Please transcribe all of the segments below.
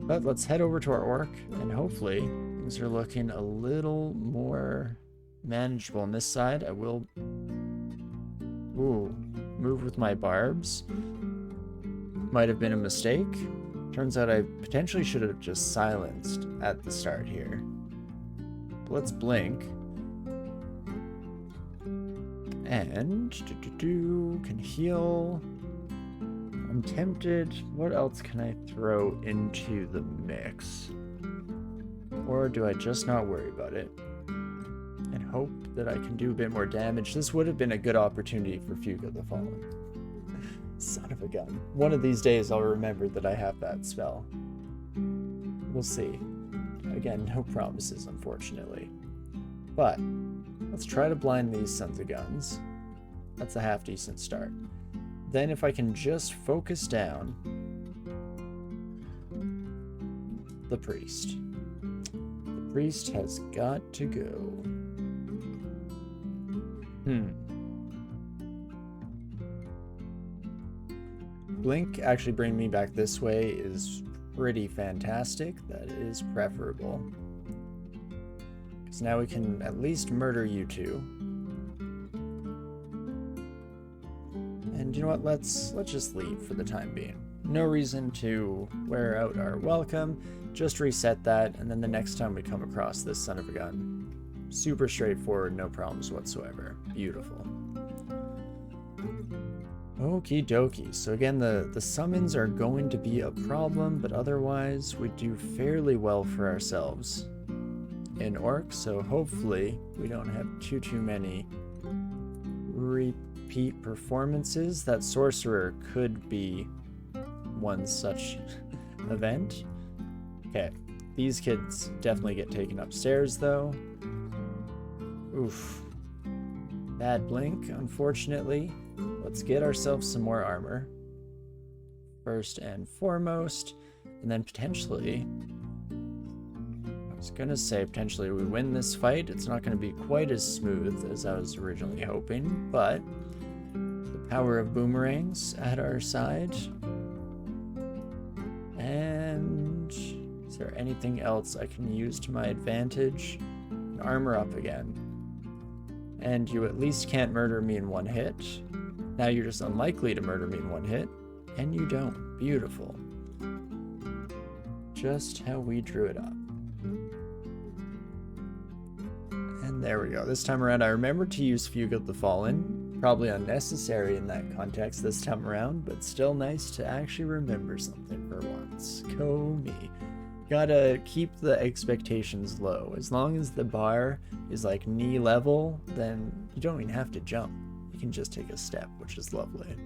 But let's head over to our orc, and hopefully things are looking a little more manageable on this side. I will move with my barbs. Might have been a mistake. Turns out I potentially should have just silenced at the start here. But let's blink. And can heal. I'm tempted. What else can I throw into the mix? Or do I just not worry about it and hope that I can do a bit more damage? This would have been a good opportunity for Fugue of the Fallen. Son of a gun. One of these days I'll remember that I have that spell. We'll see. Again, no promises, unfortunately. But let's try to blind these sons of guns. That's a half-decent start. Then if I can just focus down the priest. The priest has got to go. Blink actually bringing me back this way is pretty fantastic. That is preferable. Because now we can at least murder you two. And you know what, let's just leave for the time being. No reason to wear out our welcome, just reset that, and then the next time we come across this son of a gun, super straightforward, no problems whatsoever. Beautiful. Okie dokie, so again the summons are going to be a problem, but otherwise we do fairly well for ourselves in Orc, so hopefully we don't have too many repeat performances. That sorcerer could be one such event. Okay, these kids definitely get taken upstairs though. Oof. Bad blink, unfortunately. Let's get ourselves some more armor first and foremost, and then potentially, I was gonna say potentially we win this fight. It's not gonna be quite as smooth as I was originally hoping, but the power of boomerangs at our side. And is there anything else I can use to my advantage? Armor up again. And you at least can't murder me in one hit. Now you're just unlikely to murder me in one hit, and you don't. Beautiful. Just how we drew it up. And there we go. This time around, I remembered to use Fugue of the Fallen. Probably unnecessary in that context this time around, but still nice to actually remember something for once. Go me. Gotta keep the expectations low. As long as the bar is like knee level, then you don't even have to jump. You can just take a step, which is lovely.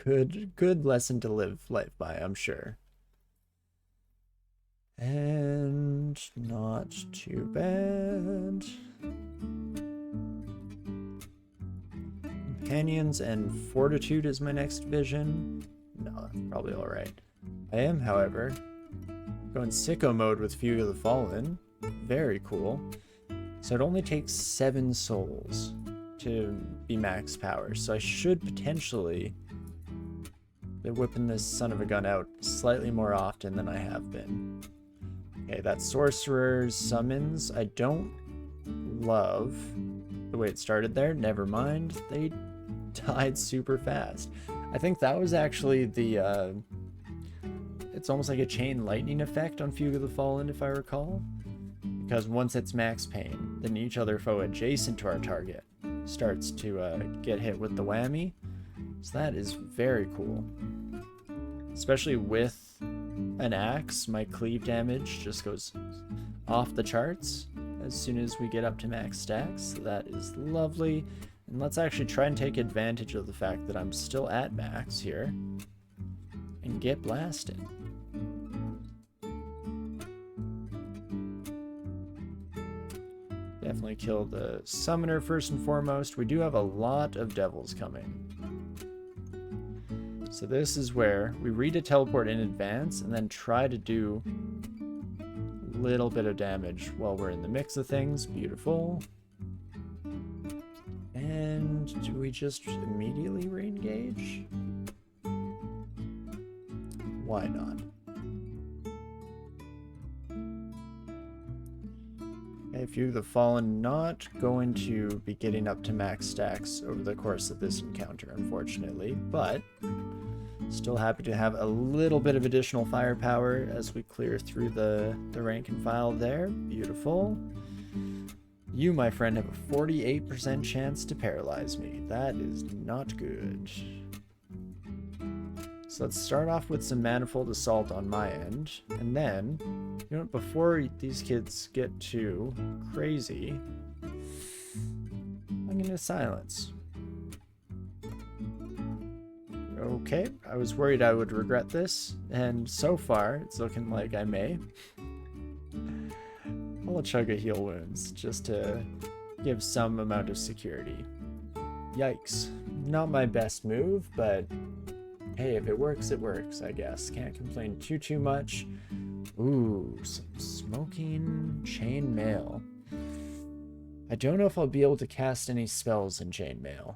Good lesson to live life by, I'm sure. And not too bad. Companions and Fortitude is my next vision. No, probably alright. I am, however, going sicko mode with Fugue of the Fallen. Very cool. So it only takes 7 souls to be max power. So I should potentially be whipping this son of a gun out slightly more often than I have been. Okay, that sorcerer's summons, I don't love the way it started there. Never mind. They died super fast. I think that was actually the it's almost like a chain lightning effect on Fugue of the Fallen, if I recall. Because once it's max pain, then each other foe adjacent to our target starts to get hit with the whammy. So that is very cool. Especially with an axe, my cleave damage just goes off the charts as soon as we get up to max stacks. So that is lovely. And let's actually try and take advantage of the fact that I'm still at max here and get blasted. Definitely kill the summoner first and foremost. We do have a lot of devils coming. So this is where we read a teleport in advance and then try to do a little bit of damage while we're in the mix of things. Beautiful. And do we just immediately re-engage? Why not? Few of the Fallen not going to be getting up to max stacks over the course of this encounter, unfortunately, but still happy to have a little bit of additional firepower as we clear through the rank and file there. Beautiful. You, my friend, have a 48% chance to paralyze me. That is not good. So let's start off with some Manifold Assault on my end, and then, you know, before these kids get too crazy, I'm gonna silence. Okay, I was worried I would regret this, and so far, it's looking like I may. I'll chug a heal wounds, just to give some amount of security. Yikes. Not my best move, but hey, if it works, I guess. Can't complain too much. Ooh, some smoking chainmail. I don't know if I'll be able to cast any spells in chainmail.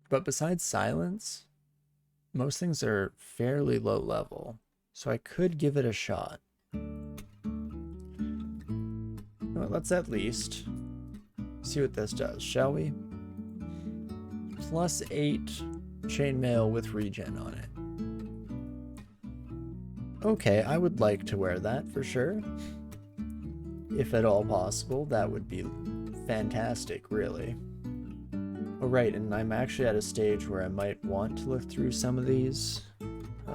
But besides silence, most things are fairly low level, so I could give it a shot. Well, let's at least see what this does, shall we? +8 chainmail with regen on it. Okay, I would like to wear that for sure. If at all possible, that would be fantastic, really. Oh right, and I'm actually at a stage where I might want to look through some of these.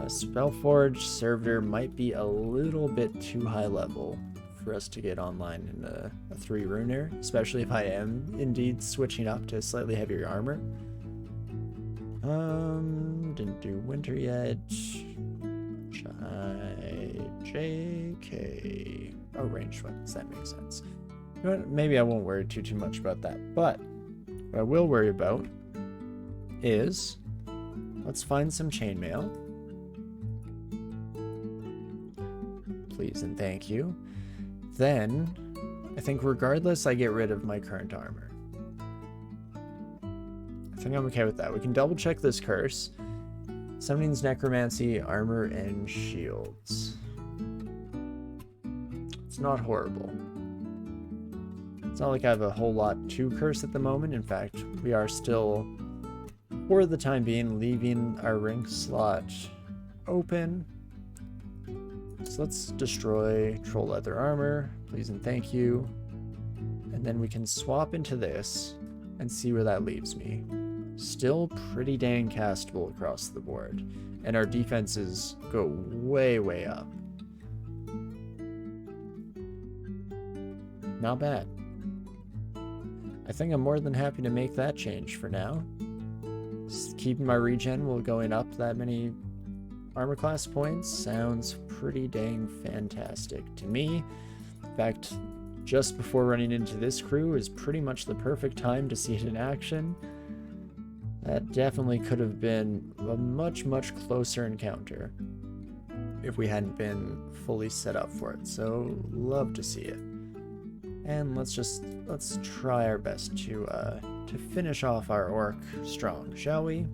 Spellforge Servitor might be a little bit too high level for us to get online in a 3-runer, especially if I am indeed switching up to slightly heavier armor. Didn't do winter yet. JK. Oh, ranged weapons, that makes sense. You know what? Maybe I won't worry too much about that, but what I will worry about is, let's find some chainmail. Please and thank you. Then, I think regardless, I get rid of my current armor. I think I'm okay with that. We can double check this curse. Summoning's Necromancy, armor, and shields. It's not horrible. It's not like I have a whole lot to curse at the moment. In fact, we are still, for the time being, leaving our rank slot open. So let's destroy Troll Leather Armor, please and thank you. And then we can swap into this and see where that leaves me. Still pretty dang castable across the board. And our defenses go way up. Not bad. I think I'm more than happy to make that change for now. Just keeping my regen while going up that many armor class points sounds pretty dang fantastic to me. In fact, just before running into this crew is pretty much the perfect time to see it in action. That definitely could have been a much closer encounter if we hadn't been fully set up for it. So love to see it. And let's try our best to finish off our orc strong, shall we?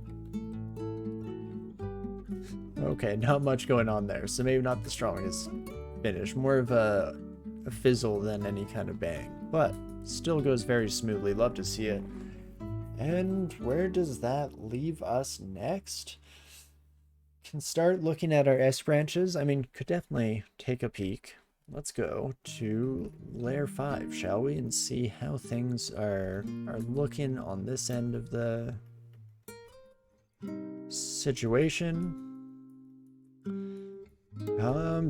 Okay, not much going on there, so maybe not the strongest finish. More of a fizzle than any kind of bang, but still goes very smoothly. Love to see it. And where does that leave us next? Can start looking at our S branches. I mean, could definitely take a peek. Let's go to layer 5, shall we, and see how things are looking on this end of the situation.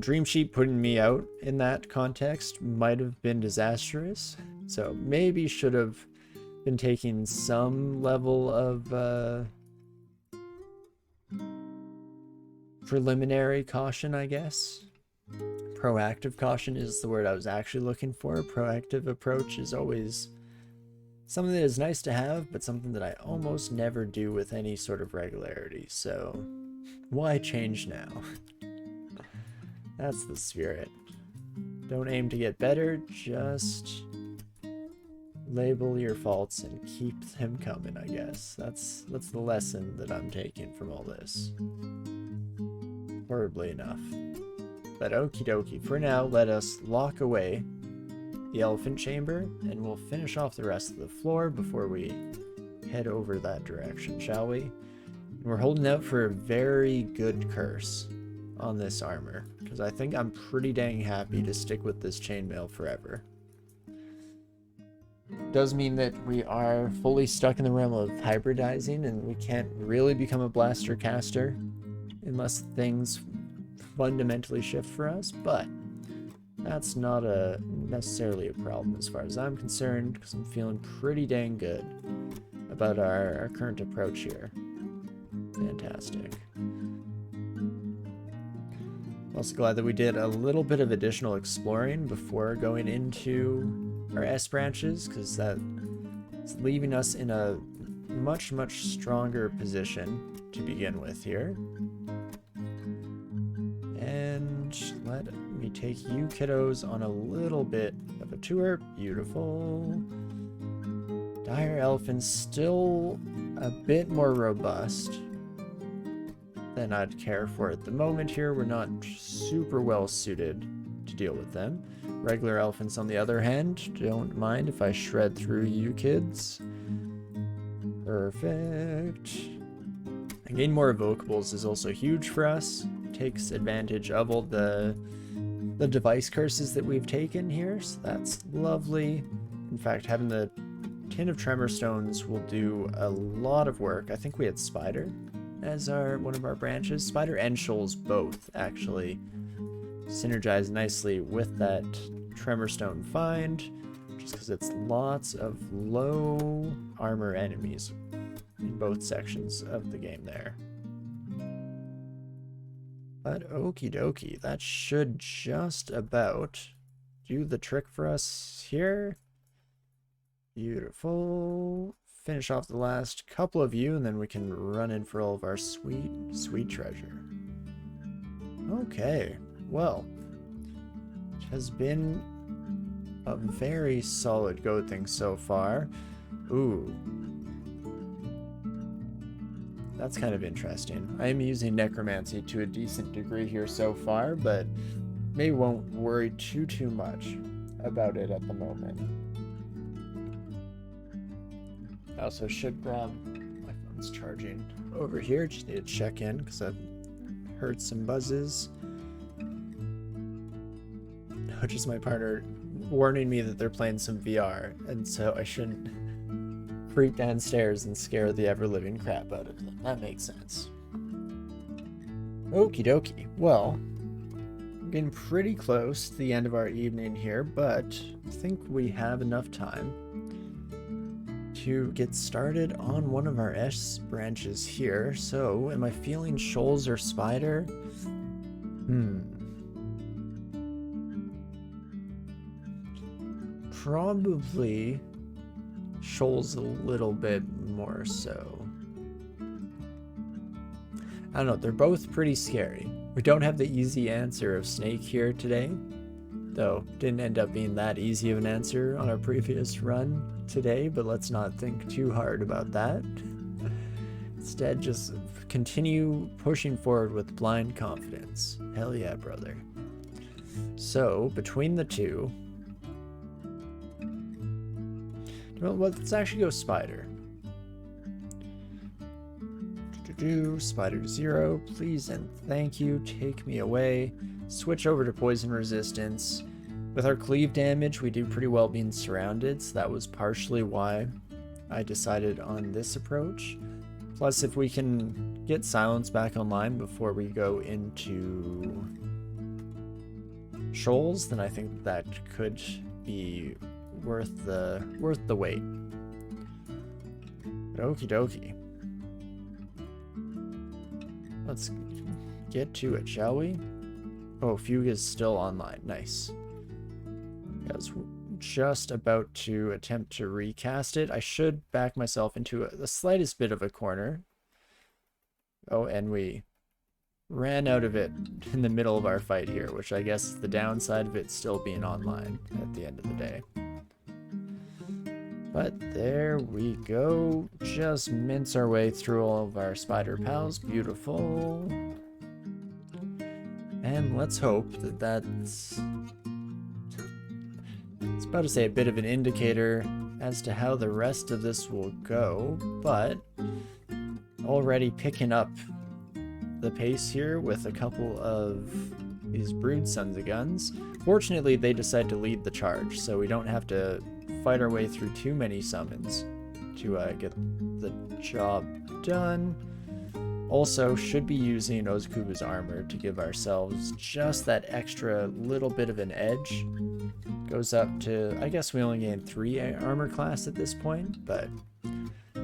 Dream Sheet putting me out in that context might have been disastrous, so maybe should have been taking some level of preliminary caution, I guess. Proactive caution is the word I was actually looking for. Proactive approach is always something that is nice to have, but something that I almost never do with any sort of regularity, so why change now? That's the spirit. Don't aim to get better, just label your faults and keep them coming, I guess. That's the lesson that I'm taking from all this. Horribly enough. But okie dokie, for now, let us lock away the elephant chamber, and we'll finish off the rest of the floor before we head over that direction, shall we? We're holding out for a very good curse on this armor, because I think I'm pretty dang happy to stick with this chainmail forever. Does mean that we are fully stuck in the realm of hybridizing, and we can't really become a blaster caster unless things fundamentally shift for us, but that's not necessarily a problem as far as I'm concerned, because I'm feeling pretty dang good about our current approach here. Fantastic. Also glad that we did a little bit of additional exploring before going into our S branches, because that's leaving us in a much stronger position to begin with here. And let me take you kiddos on a little bit of a tour. Beautiful. Dire Elephant's still a bit more robust than I'd care for at the moment here. We're not super well suited to deal with them. Regular elephants, on the other hand, don't mind if I shred through you kids. Perfect. And gain more evocables is also huge for us. Takes advantage of all the device curses that we've taken here, so that's lovely. In fact, having the Tin of Tremor Stones will do a lot of work. I think we had Spider as one of our branches. Spider and Shoals both actually synergize nicely with that Tremor Stone find, just because it's lots of low armor enemies in both sections of the game there. But okie dokie, that should just about do the trick for us here. Beautiful. Finish off the last couple of you, and then we can run in for all of our sweet treasure. Okay, well, it has been a very solid go thing so far. Ooh. That's kind of interesting. I am using necromancy to a decent degree here so far, but maybe won't worry too much about it at the moment. I also should grab, my phone's charging over here, just need to check in because I've heard some buzzes. Which is my partner warning me that they're playing some VR, and so I shouldn't creep downstairs and scare the ever-living crap out of them. That makes sense. Okie dokie. Well, we're getting pretty close to the end of our evening here, but I think we have enough time to get started on one of our S branches here. So, am I feeling Shoals or Spider? Probably Shoals a little bit more so. I don't know, they're both pretty scary. We don't have the easy answer of Snake here today, though didn't end up being that easy of an answer on our previous run today, but let's not think too hard about that. Instead, just continue pushing forward with blind confidence. Hell yeah, brother. So, between the two, well, let's actually go Spider. Spider 0, please and thank you. Take me away. Switch over to poison resistance. With our cleave damage, we do pretty well being surrounded, so that was partially why I decided on this approach. Plus, if we can get silence back online before we go into Shoals, then I think that could be worth the wait. But okie dokie. Let's get to it, shall we? Oh, Fugue is still online. Nice. I was just about to attempt to recast it. I should back myself into the slightest bit of a corner. Oh, and we ran out of it in the middle of our fight here, which I guess is the downside of it still being online at the end of the day. But there we go. Just mince our way through all of our spider pals. Beautiful. And let's hope that that's about to say a bit of an indicator as to how the rest of this will go, but already picking up the pace here with a couple of these brood sons of guns. Fortunately, they decide to lead the charge, so we don't have to fight our way through too many summons to get the job done. Also, should be using Ozukubu's armor to give ourselves just that extra little bit of an edge. Goes up to, I guess we only gain 3 armor class at this point, but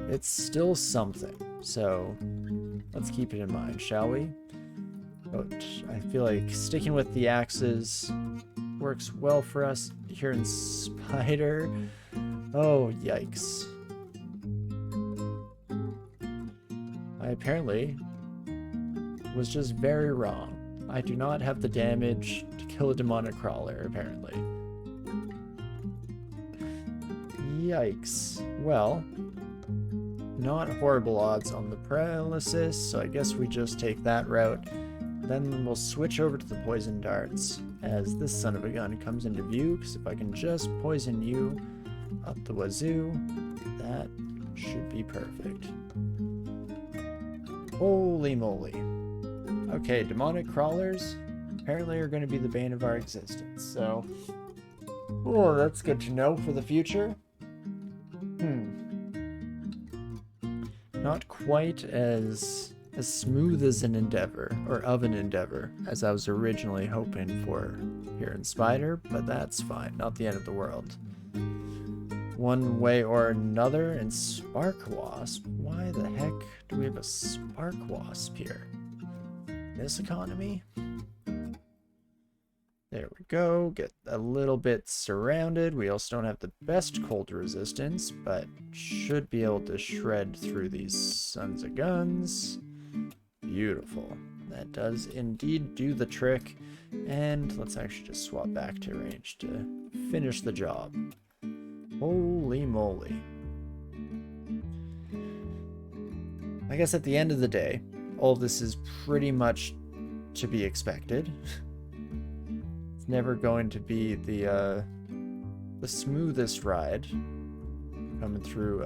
it's still something. So let's keep it in mind, shall we? But I feel like sticking with the axes works well for us here in Spider. Oh, yikes. I apparently was just very wrong. I do not have the damage to kill a demonic crawler, apparently. Yikes. Well, not horrible odds on the paralysis, so I guess we just take that route. Then we'll switch over to the poison darts as this son of a gun comes into view, because if I can just poison you up the wazoo, that should be perfect. Holy moly. Okay, demonic crawlers apparently are going to be the bane of our existence, so... Oh, that's good to know for the future. Not quite as smooth as an endeavor, or of an endeavor, as I was originally hoping for here in Spider, but that's fine, not the end of the world. One way or another, and Spark Wasp? Why the heck do we have a Spark Wasp here? This economy? There we go, get a little bit surrounded. We also don't have the best cold resistance, but should be able to shred through these sons of guns. Beautiful. That does indeed do the trick. And let's actually just swap back to range to finish the job. Holy moly. I guess at the end of the day, all of this is pretty much to be expected. It's never going to be the smoothest ride coming through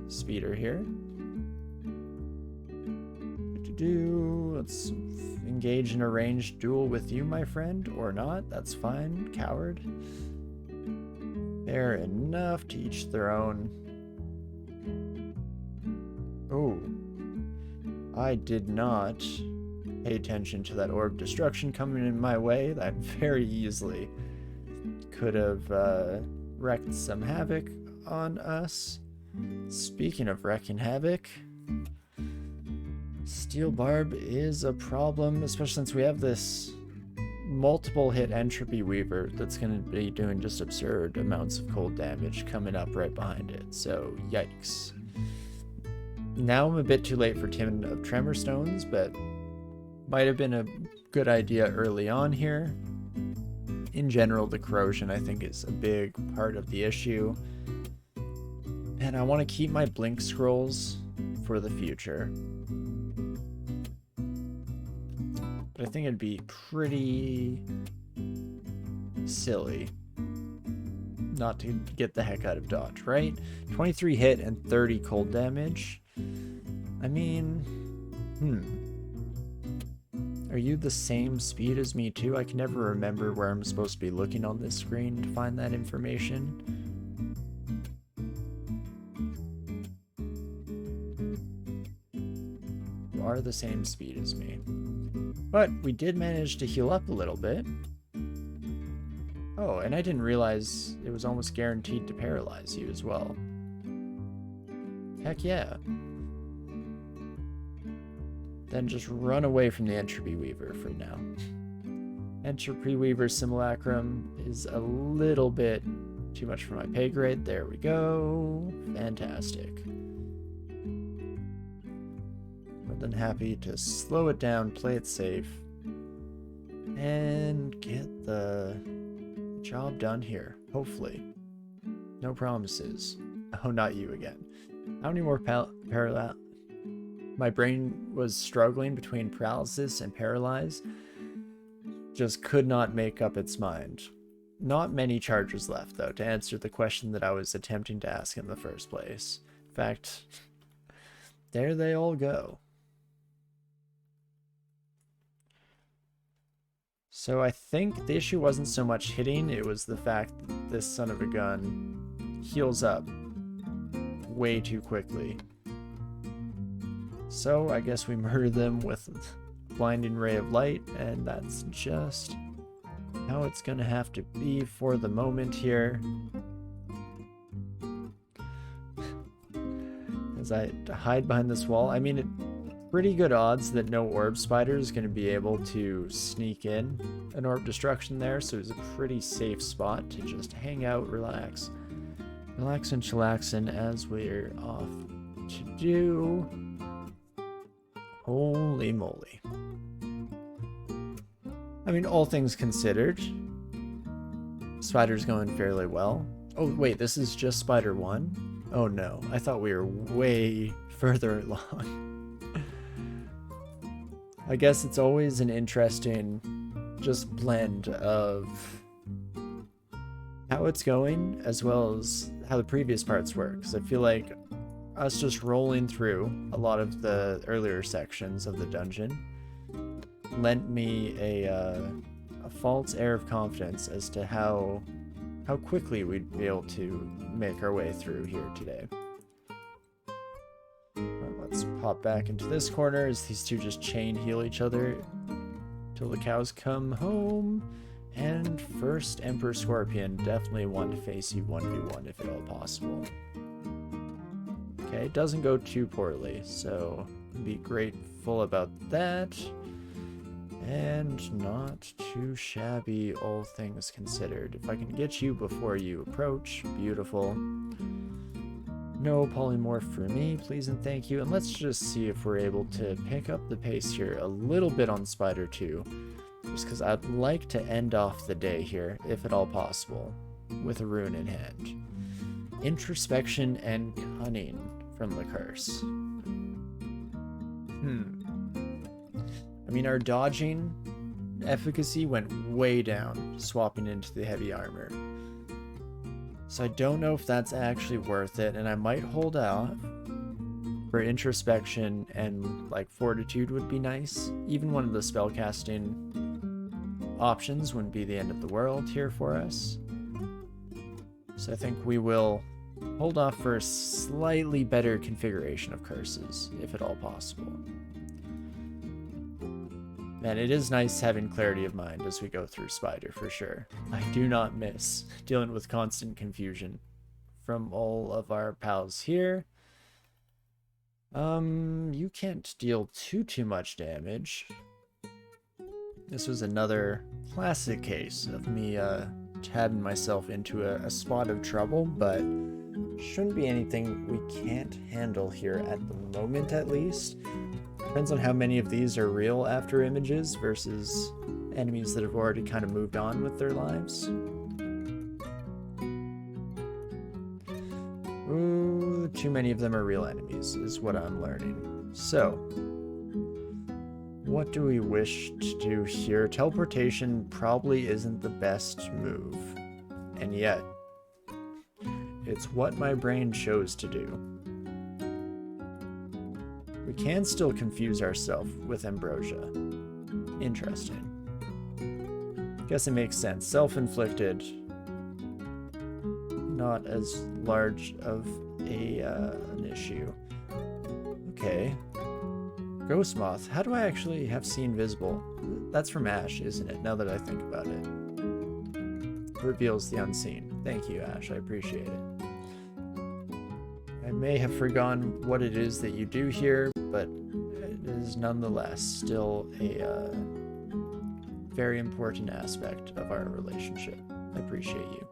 Speeder here. Let's engage in a ranged duel with you, my friend, or not. That's fine, coward. Fair enough, to each their own. Oh, I did not pay attention to that orb destruction coming in my way. That very easily could have wreaked some havoc on us. Speaking of wreaking havoc, Steel Barb is a problem, especially since we have this multiple hit Entropy Weaver that's going to be doing just absurd amounts of cold damage coming up right behind it. So, yikes. Now I'm a bit too late for Timid of Tremor Stones, but might have been a good idea early on here. In general, the corrosion I think is a big part of the issue. And I want to keep my blink scrolls for the future. But I think it'd be pretty silly not to get the heck out of dodge, right? 23 hit and 30 cold damage. I mean, Are you the same speed as me too? I can never remember where I'm supposed to be looking on this screen to find that information. You are the same speed as me. But we did manage to heal up a little bit. Oh, and I didn't realize it was almost guaranteed to paralyze you as well. Heck yeah. Then just run away from the Entropy Weaver for now. Entropy Weaver Simulacrum is a little bit too much for my pay grade. There we go. Fantastic. More than happy to slow it down, play it safe, and get the job done here. Hopefully. No promises. Oh, not you again. How many more paralysis? My brain was struggling between paralysis and paralyze. Just could not make up its mind. Not many charges left, though, to answer the question that I was attempting to ask in the first place. In fact, there they all go. So I think the issue wasn't so much hitting, it was the fact that this son of a gun heals up way too quickly. So I guess we murder them with a blinding ray of light, and that's just how it's gonna have to be for the moment here. As I hide behind this wall, I mean, pretty good odds that no orb spider is going to be able to sneak in an orb destruction there, so it's a pretty safe spot to just hang out, relax and chillaxin as we're off to do. Holy moly. I mean, all things considered, spider's going fairly well. Oh wait, this is just spider 1? Oh no, I thought we were way further along. I guess it's always an interesting just blend of how it's going as well as how the previous parts work. Because I feel like us just rolling through a lot of the earlier sections of the dungeon lent me a false air of confidence as to how quickly we'd be able to make our way through here today. Let's pop back into this corner as these two just chain heal each other till the cows come home. And first Emperor Scorpion, definitely want to face you 1v1 if at all possible. Okay, it doesn't go too poorly, so be grateful about that. And not too shabby, all things considered. If I can get you before you approach, beautiful. No polymorph for me, please and thank you. And let's just see if we're able to pick up the pace here a little bit on Spider 2. Just because I'd like to end off the day here, if at all possible, with a rune in hand. Introspection and Cunning from the curse. I mean, our dodging efficacy went way down, swapping into the heavy armor. So I don't know if that's actually worth it, and I might hold out for introspection, and like fortitude would be nice. Even one of the spellcasting options wouldn't be the end of the world here for us. So I think we will hold off for a slightly better configuration of curses, if at all possible. Man, it is nice having clarity of mind as we go through Spider, for sure. I do not miss dealing with constant confusion from all of our pals here. You can't deal too much damage. This was another classic case of me tabbing myself into a spot of trouble, but shouldn't be anything we can't handle here at the moment, at least. Depends on how many of these are real after images versus enemies that have already kind of moved on with their lives. Ooh, too many of them are real enemies, is what I'm learning. So, what do we wish to do here? Teleportation probably isn't the best move, and yet, it's what my brain chose to do. We can still confuse ourselves with ambrosia. Interesting. Guess it makes sense. Self-inflicted. Not as large of an issue. Okay. Ghost Moth. How do I actually have see invisible? That's from Ash, isn't it? Now that I think about it. Reveals the unseen. Thank you, Ash. I appreciate it. I may have forgotten what it is that you do here, but it is nonetheless still a very important aspect of our relationship. I appreciate you.